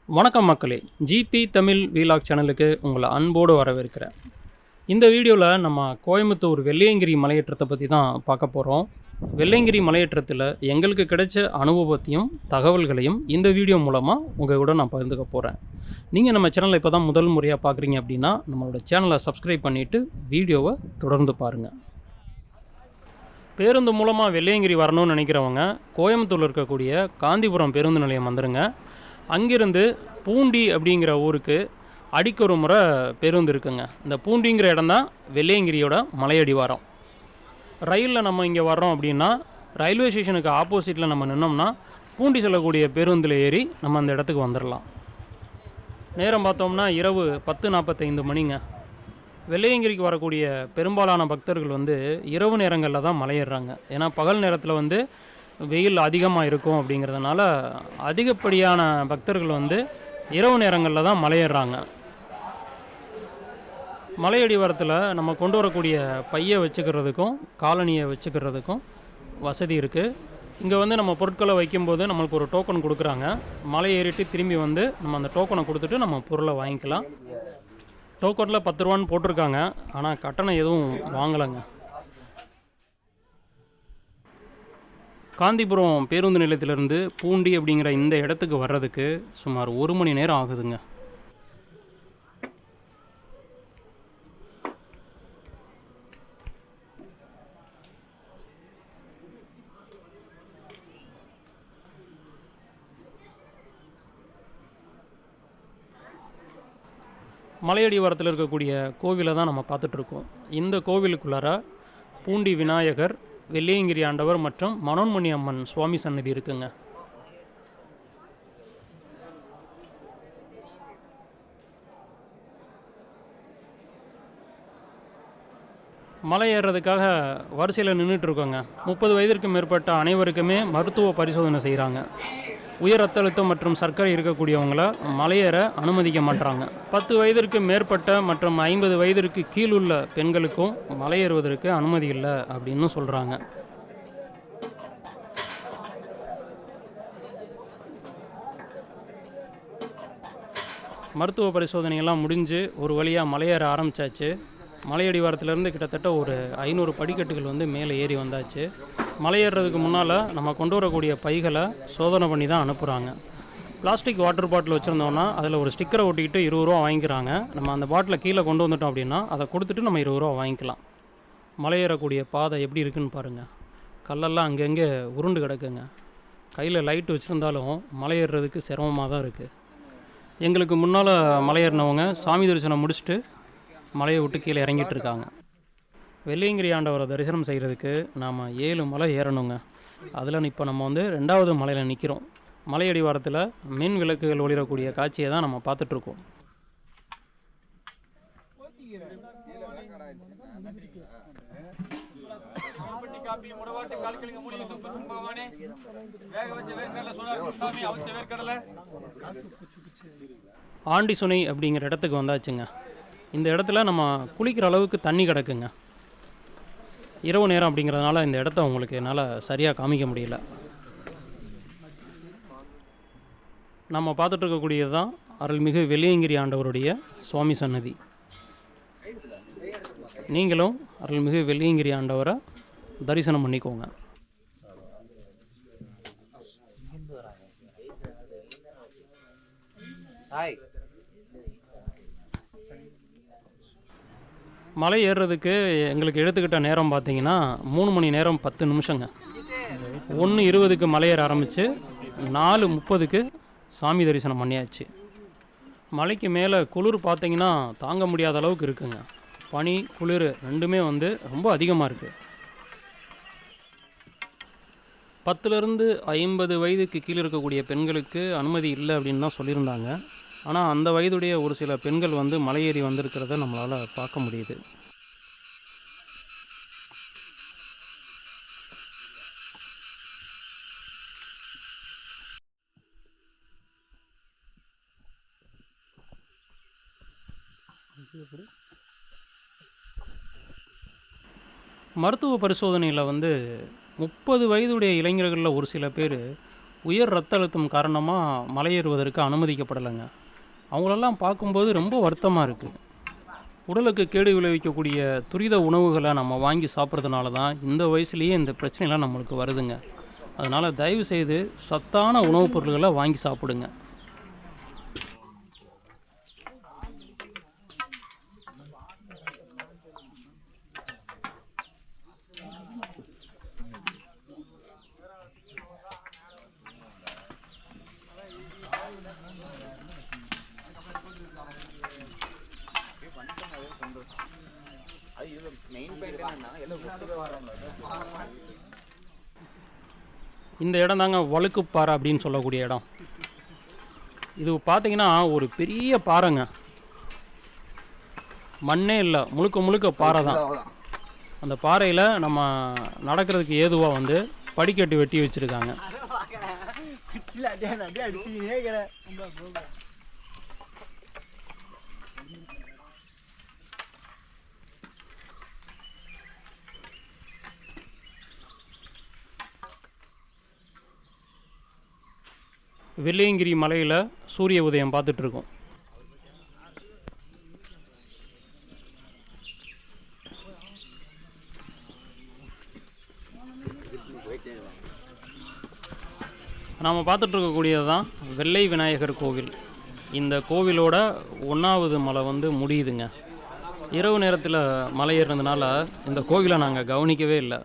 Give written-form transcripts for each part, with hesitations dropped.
வணக்கம் மக்களே. GB Tamil vlog சேனலுக்கு உங்களை அன்போடு வரவேற்கிறேன். இந்த வீடியோவில் நம்ம கோயம்புத்தூர் வெள்ளையங்கிரி மலையேற்றத்தை பற்றி தான் பார்க்க போகிறோம். வெள்ளையங்கிரி மலையேற்றத்தில் எங்களுக்கு கிடைச்ச அனுபவத்தையும் தகவல்களையும் இந்த வீடியோ மூலமாக உங்கள் கூட நான் பகிர்ந்துக்க போகிறேன். நீங்கள் நம்ம சேனலை இப்போ தான் முதல் முறையாக பார்க்குறீங்க அப்படின்னா நம்மளோட சேனலை சப்ஸ்கிரைப் பண்ணிவிட்டு வீடியோவை தொடர்ந்து பாருங்கள். பேருந்து மூலமாக வெள்ளையங்கிரி வரணும்னு நினைக்கிறவங்க கோயம்புத்தூரில் இருக்கக்கூடிய காந்திபுரம் பேருந்து நிலையம் வந்துடுங்க. அங்கிருந்து பூண்டி அப்படிங்கிற ஊருக்கு அடிக்கொரு முறை பேருந்து இருக்குங்க. இந்த பூண்டிங்கிற இடம் தான் வெள்ளையங்கிரியோட மலையடிவாரம். ரயிலில் நம்ம இங்கே வர்றோம் அப்படின்னா ரயில்வே ஸ்டேஷனுக்கு ஆப்போசிட்டில் நம்ம நின்னோம்னா பூண்டி செல்லக்கூடிய பேருந்தில் ஏறி நம்ம அந்த இடத்துக்கு வந்துடலாம். நேரம் பார்த்தோம்னா இரவு 10:45 மணிங்க. வெள்ளையங்கிரிக்கு வரக்கூடிய பெரும்பாலான பக்தர்கள் இரவு நேரங்களில் தான் மலையேறாங்க. ஏன்னா பகல் நேரத்தில் வெயில் அதிகமாக இருக்கும் அப்படிங்கிறதுனால அதிகப்படியான பக்தர்கள் இரவு நேரங்களில் தான் மலையேறாங்க. மலையடிவாரத்தில் நம்ம கொண்டு வரக்கூடிய பையை வச்சுக்கிறதுக்கும் காலனியை வச்சுக்கிறதுக்கும் வசதி இருக்குது. இங்கே நம்ம பொருட்களை வைக்கும்போது நம்மளுக்கு ஒரு டோக்கன் கொடுக்குறாங்க. மலை ஏறிட்டு திரும்பி நம்ம அந்த டோக்கனை கொடுத்துட்டு நம்ம பொருளை வாங்கிக்கலாம். டோக்கனில் 10 ரூபான்னு போட்டிருக்காங்க, ஆனால் கட்டணம் எதுவும் வாங்கலைங்க. காந்திபுரம் பேருந்து நிலையத்திலிருந்து பூண்டி அப்படிங்கிற இந்த இடத்துக்கு வர்றதுக்கு சுமார் 1 மணி நேரம் ஆகுதுங்க. மலையடிவாரத்தில் இருக்கக்கூடிய கோவிலை தான் நம்ம பார்த்துட்ருக்கோம். இந்த கோவிலுக்குள்ளார பூண்டி விநாயகர், வெள்ளையங்கிரி ஆண்டவர் மற்றும் மனோன்மணி அம்மன் சுவாமி சன்னதி இருக்குங்க. மலை ஏறுறதுக்காக வரிசையில் நின்றுட்டுருக்கோங்க. 30 வயதிற்கு மேற்பட்ட அனைவருக்குமே மருத்துவ பரிசோதனை செய்கிறாங்க. உயர் ரத்த அழுத்தம் மற்றும் சர்க்கரை இருக்கக்கூடியவங்கள மலையேற அனுமதிக்க மாட்டாங்க. 10 வயதிற்கு மேற்பட்ட மற்றும் 50 வயதிற்கு கீழுள்ள பெண்களுக்கும் மலையேறுவதற்கு அனுமதி இல்லை அப்படின்னு சொல்கிறாங்க. மருத்துவ பரிசோதனையெல்லாம் முடிஞ்சு ஒரு வழியாக மலையேற ஆரம்பித்தாச்சு. மலையடிவாரத்திலேருந்து கிட்டத்தட்ட ஒரு 500 படிக்கட்டுகள் மேலே ஏறி வந்தாச்சு. மலையேறதுக்கு முன்னால் நம்ம கொண்டு வரக்கூடிய பைகளை சோதனை பண்ணி தான் அனுப்புகிறாங்க. பிளாஸ்டிக் வாட்டர் பாட்டில் வச்சுருந்தோன்னா அதில் ஒரு ஸ்டிக்கரை ஒட்டிக்கிட்டு 20 ரூபா வாங்கிக்கிறாங்க. நம்ம அந்த பாட்டிலை கீழே கொண்டு வந்துட்டோம் அப்படின்னா அதை கொடுத்துட்டு நம்ம 20 ரூபா வாங்கிக்கலாம். மலையேறக்கூடிய பாதை எப்படி இருக்குன்னு பாருங்கள். கல்லெல்லாம் அங்கங்கே உருண்டு கிடக்குங்க. கையில் லைட் வச்சுருந்தாலும் மலையேறதுக்கு சிரமமாக தான் இருக்குது. எங்களுக்கு முன்னால் மலையேறினவங்க சாமி தரிசனம் முடிச்சுட்டு மலையை விட்டு கீழே இறங்கிட்டு இருக்காங்க. வெள்ளையங்கிரி ஆண்டவரை தரிசனம் செய்கிறதுக்கு நாம் 7 மலை ஏறணுங்க. அதில் இப்போ நம்ம 2வது மலையில் நிற்கிறோம். மலையடிவாரத்தில் மின் விளக்குகள் ஒளிரக்கூடிய காட்சியை தான் நம்ம பார்த்துட்ருக்கோம். ஆண்டிசுனை அப்படிங்கிற இடத்துக்கு வந்தாச்சுங்க. இந்த இடத்துல நம்ம குளிக்கிற அளவுக்கு தண்ணி கிடக்குங்க. இரவு நேரம் அப்படிங்கிறதுனால இந்த இடத்த உங்களுக்கு என்னால் சரியாக காமிக்க முடியல. நம்ம பார்த்துட்டு இருக்கக்கூடியது தான் அருள்மிகு வெள்ளையங்கிரி ஆண்டவருடைய சுவாமி சன்னதி. நீங்களும் அருள்மிகு வெள்ளையங்கிரி ஆண்டவரை தரிசனம் பண்ணிக்கோங்க. மலை ஏறுறதுக்கு எங்களுக்கு எடுத்துக்கிட்ட நேரம் பார்த்தீங்கன்னா 3 மணி நேரம் 10 நிமிஷங்க. 1:20க்கு மலையேற ஆரம்பித்து 4:30க்கு சாமி தரிசனம் பண்ணியாச்சு. மலைக்கு மேலே குளிர் பார்த்தீங்கன்னா தாங்க முடியாத அளவுக்கு இருக்குங்க. பனி குளிர் ரெண்டுமே ரொம்ப அதிகமாக இருக்குது. 10லேருந்து 50 வயதுக்கு கீழே இருக்கக்கூடிய பெண்களுக்கு அனுமதி இல்லை அப்படின்னு தான் சொல்லியிருந்தாங்க. ஆனால் அந்த வயதுடைய ஒரு சில பெண்கள் மலையேறி வந்திருக்கிறத நம்மளால் பார்க்க முடியுது. மருத்துவ பரிசோதனையில் 30 வயதுடைய இளைஞர்களில் ஒரு சில பேர் உயர் ரத்த அழுத்தம் காரணமாக மலையேறுவதற்கு அனுமதிக்கப்படலைங்க. அவங்களெல்லாம் பார்க்கும்போது ரொம்ப வருத்தமாக இருக்குது. உடலுக்கு கேடு விளைவிக்கக்கூடிய துரித உணவுகளை நம்ம வாங்கி சாப்பிட்றதுனால தான் இந்த வயசுலேயே இந்த பிரச்சனைலாம் நம்மளுக்கு வருதுங்க. அதனால் தயவுசெய்து சத்தான உணவுப் பொருள்களை வாங்கி சாப்பிடுங்க. இந்த இடம் தாங்க வழுக்குப்பாறை அப்படின்னு சொல்லக்கூடிய இடம். இது பார்த்தீங்கன்னா ஒரு பெரிய பாறைங்க. மண்ணே இல்லை, முழுக்க முழுக்க பாறை தான். அந்த பாறையில் நம்ம நடக்கிறதுக்கு ஏதுவாக வந்து படிக்கட்டு வெட்டி வச்சுருக்காங்க. வெள்ளையங்கிரி மலையில் சூரிய உதயம் பார்த்துட்ருக்கோம். நாம் பார்த்துட்ருக்கக்கூடியது தான் வெள்ளை விநாயகர் கோவில். இந்த கோவிலோட 1வது மலை வந்து முடியுதுங்க. இரவு நேரத்தில் மலை ஏறினதுனால இந்த கோவிலை நாங்கள் கவனிக்கவே இல்லை.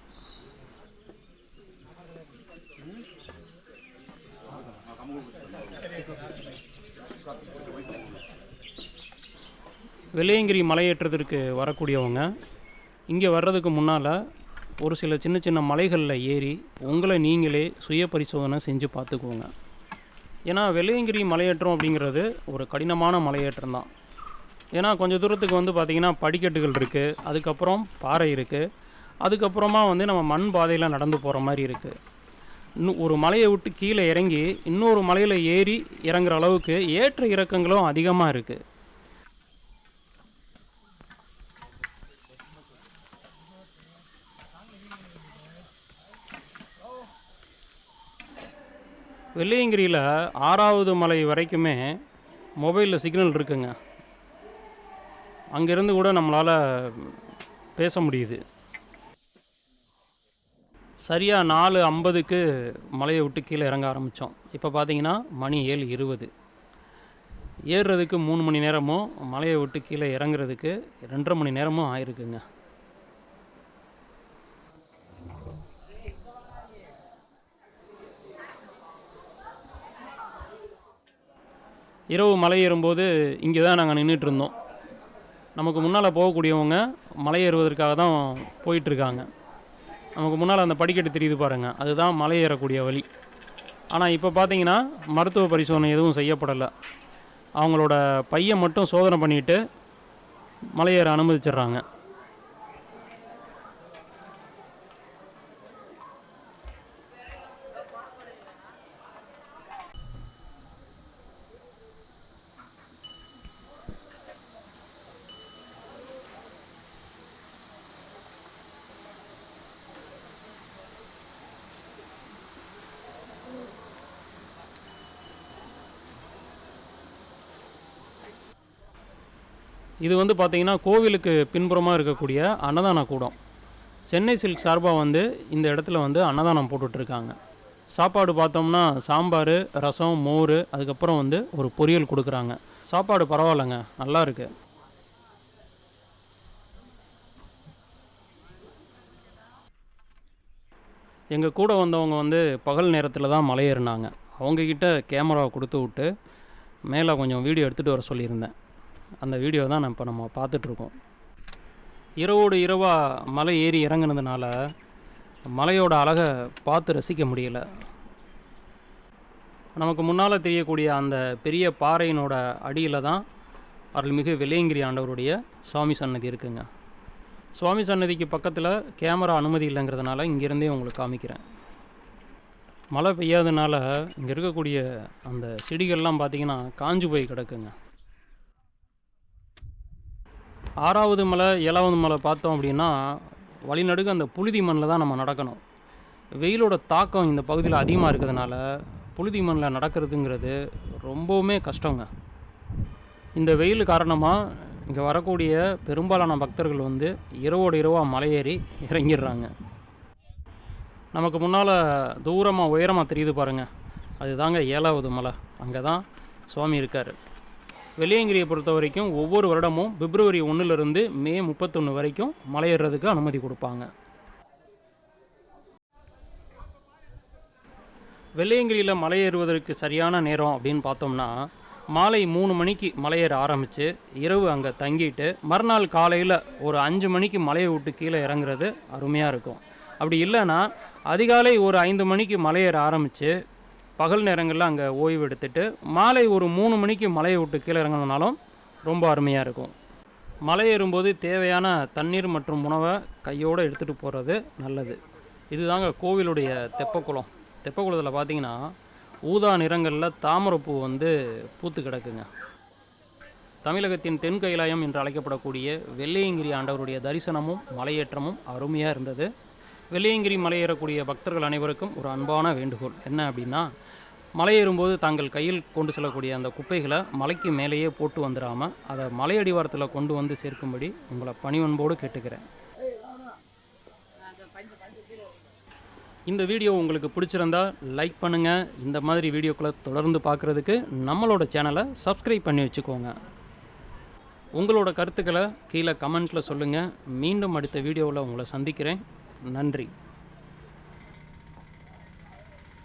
வெள்ளையங்கிரி மலையேற்றத்திற்கு வரக்கூடியவங்க இங்கே வர்றதுக்கு முன்னால் ஒரு சில சின்ன சின்ன மலைகளில் ஏறி உங்களை நீங்களே சுய பரிசோதனை செஞ்சு பார்த்துக்குவோங்க. ஏன்னா வெள்ளையங்கிரி மலையேற்றம் அப்படிங்கிறது ஒரு கடினமான மலையேற்றம் தான். ஏன்னா கொஞ்சம் தூரத்துக்கு வந்து பார்த்திங்கன்னா படிக்கட்டுகள் இருக்குது, அதுக்கப்புறம் பாறை இருக்குது, அதுக்கப்புறமா வந்து நம்ம மண் பாதையில் நடந்து போகிற மாதிரி இருக்குது. இன்னும் ஒரு மலையை விட்டு கீழே இறங்கி இன்னொரு மலையில் ஏறி இறங்குற அளவுக்கு ஏற்ற இறக்கங்களும் அதிகமாக இருக்குது. வெள்ளையங்கிரியில் 6வது மலை வரைக்குமே மொபைலில் சிக்னல் இருக்குங்க. அங்கேருந்து கூட நம்மளால் பேச முடியுது. சரியாக 4:50க்கு மலையை விட்டு கீழே இறங்க ஆரம்பித்தோம். இப்போ பார்த்தீங்கன்னா மணி 7:20. ஏறுறதுக்கு 3 மணி நேரமும் மலையை விட்டு கீழே இறங்குறதுக்கு 2.5 மணி நேரமும் ஆயிருக்குங்க. இரவு மலை ஏறும்போது இங்கே தான் நாங்கள் நின்றுட்டுருந்தோம். நமக்கு முன்னால் போகக்கூடியவங்க மலை ஏறுவதற்காக தான் போயிட்டுருக்காங்க. நமக்கு முன்னால் அந்த படிக்கட்டு தெரியுது பாருங்கள், அதுதான் மலை ஏறக்கூடிய வழி. ஆனால் இப்போ பார்த்தீங்கன்னா மருத்துவ பரிசோதனை எதுவும் செய்யப்படலை. அவங்களோட பையை மட்டும் சோதனை பண்ணிவிட்டு மலை ஏற அனுமதிச்சிடுறாங்க. இது வந்து பார்த்திங்கன்னா கோவிலுக்கு பின்புறமாக இருக்கக்கூடிய அன்னதான கூடம். சென்னை சில்க் சார்பாக வந்து இந்த இடத்துல வந்து அன்னதானம் போட்டுட்ருக்காங்க. சாப்பாடு பார்த்தோம்னா சாம்பார், ரசம், மோர், அதுக்கப்புறம் வந்து ஒரு பொரியல் கொடுக்குறாங்க. சாப்பாடு பரவாயில்லைங்க, நல்லா இருக்குது. எங்கள் கூட வந்தவங்க வந்து பகல் நேரத்தில் தான் மலை ஏறினாங்க. அவங்கக்கிட்ட கேமராவை கொடுத்து விட்டு மேலே கொஞ்சம் வீடியோ எடுத்துகிட்டு வர சொல்லியிருந்தேன். அந்த வீடியோ தான் இப்போ நம்ம பார்த்துட்ருக்கோம். இரவோடு இரவாக மலை ஏறி இறங்குனதுனால மலையோட அழகை பார்த்து ரசிக்க முடியலை. நமக்கு முன்னால் தெரியக்கூடிய அந்த பெரிய பாறையினோட அடியில் தான் அருள்மிகு வெள்ளையங்கிரி ஆண்டவருடைய சுவாமி சன்னதி இருக்குங்க. சுவாமி சன்னதிக்கு பக்கத்தில் கேமரா அனுமதி இல்லைங்கிறதுனால இங்கேருந்தே உங்களுக்கு காமிக்கிறேன். மழை பெய்யாதனால இங்கே இருக்கக்கூடிய அந்த செடிகள்லாம் பார்த்திங்கன்னா காஞ்சு போய் கிடக்குங்க. 6வது மலை 7வது மலை பார்த்தோம் அப்படின்னா வழிநடுக அந்த புழுதி மண்ணில் தான் நம்ம நடக்கணும். வெயிலோட தாக்கம் இந்த பகுதியில் அதிகமாக இருக்கிறதுனால புழுதி மண்ணில் நடக்கிறதுங்கிறது ரொம்பவுமே கஷ்டங்க. இந்த வெயில் காரணமாக இங்கே வரக்கூடிய பெரும்பாலான பக்தர்கள் வந்து இரவோடு இரவாக மலையேறி இறங்கிடுறாங்க. நமக்கு முன்னால் தூரமாக உயரமாக தெரியுது பாருங்கள், அதுதாங்க 7வது மலை. அங்கே தான் சுவாமி இருக்கார். வெள்ளியங்கிரியை பொறுத்த வரைக்கும் ஒவ்வொரு வருடமும் பிப்ரவரி 1லிருந்து மே 31 வரைக்கும் மலையேறதுக்கு அனுமதி கொடுப்பாங்க. வெள்ளியங்கிரியில் மலையேறுவதற்கு சரியான நேரம் அப்படின்னு பார்த்தோம்னா, மாலை 3 மணிக்கு மலையேற ஆரம்பித்து இரவு அங்கே தங்கிட்டு மறுநாள் காலையில் ஒரு 5 மணிக்கு மலையை விட்டு கீழே இறங்குறது அருமையாக இருக்கும். அப்படி இல்லைன்னா அதிகாலை ஒரு 5 மணிக்கு மலையேற ஆரம்பித்து பகல் நேரங்களில் அங்கே ஓய்வு எடுத்துட்டு மாலை ஒரு 3 மணிக்கு மலையை விட்டு கீழே இறங்கினாலும் ரொம்ப அருமையாக இருக்கும். மலை ஏறும்போது தேவையான தண்ணீர் மற்றும் உணவை கையோடு எடுத்துகிட்டு போகிறது நல்லது. இதுதாங்க கோவிலுடைய தெப்பக்குளம். தெப்பக்குளத்தில் பார்த்திங்கன்னா ஊதா நிறங்களில் தாமரைப்பூ வந்து பூத்து கிடக்குங்க. தமிழகத்தின் தென் கைலாயம் என்று அழைக்கப்படக்கூடிய வெள்ளியங்கிரி ஆண்டவருடைய தரிசனமும் மலையேற்றமும் அருமையாக இருந்தது. வெள்ளியங்கிரி மலையேறக்கூடிய பக்தர்கள் அனைவருக்கும் ஒரு அன்பான வேண்டுகோள் என்ன அப்படின்னா, மலையேறும்போது தாங்கள் கையில் கொண்டு செல்லக்கூடிய அந்த குப்பைகளை மலைக்கு மேலேயே போட்டு வந்துடாமல் அதை மலையடிவாரத்தில் கொண்டு வந்து சேர்க்கும்படி உங்களை பணிவன்போடு கேட்டுக்கிறேன். இந்த வீடியோ உங்களுக்கு பிடிச்சிருந்தா லைக் பண்ணுங்கள். இந்த மாதிரி வீடியோக்களை தொடர்ந்து பார்க்குறதுக்கு நம்மளோட சேனலை சப்ஸ்கிரைப் பண்ணி வச்சுக்கோங்க. உங்களோட கருத்துக்களை கீழே கமெண்ட்டில் சொல்லுங்கள். மீண்டும் அடுத்த வீடியோவில் உங்களை சந்திக்கிறேன். நன்றி.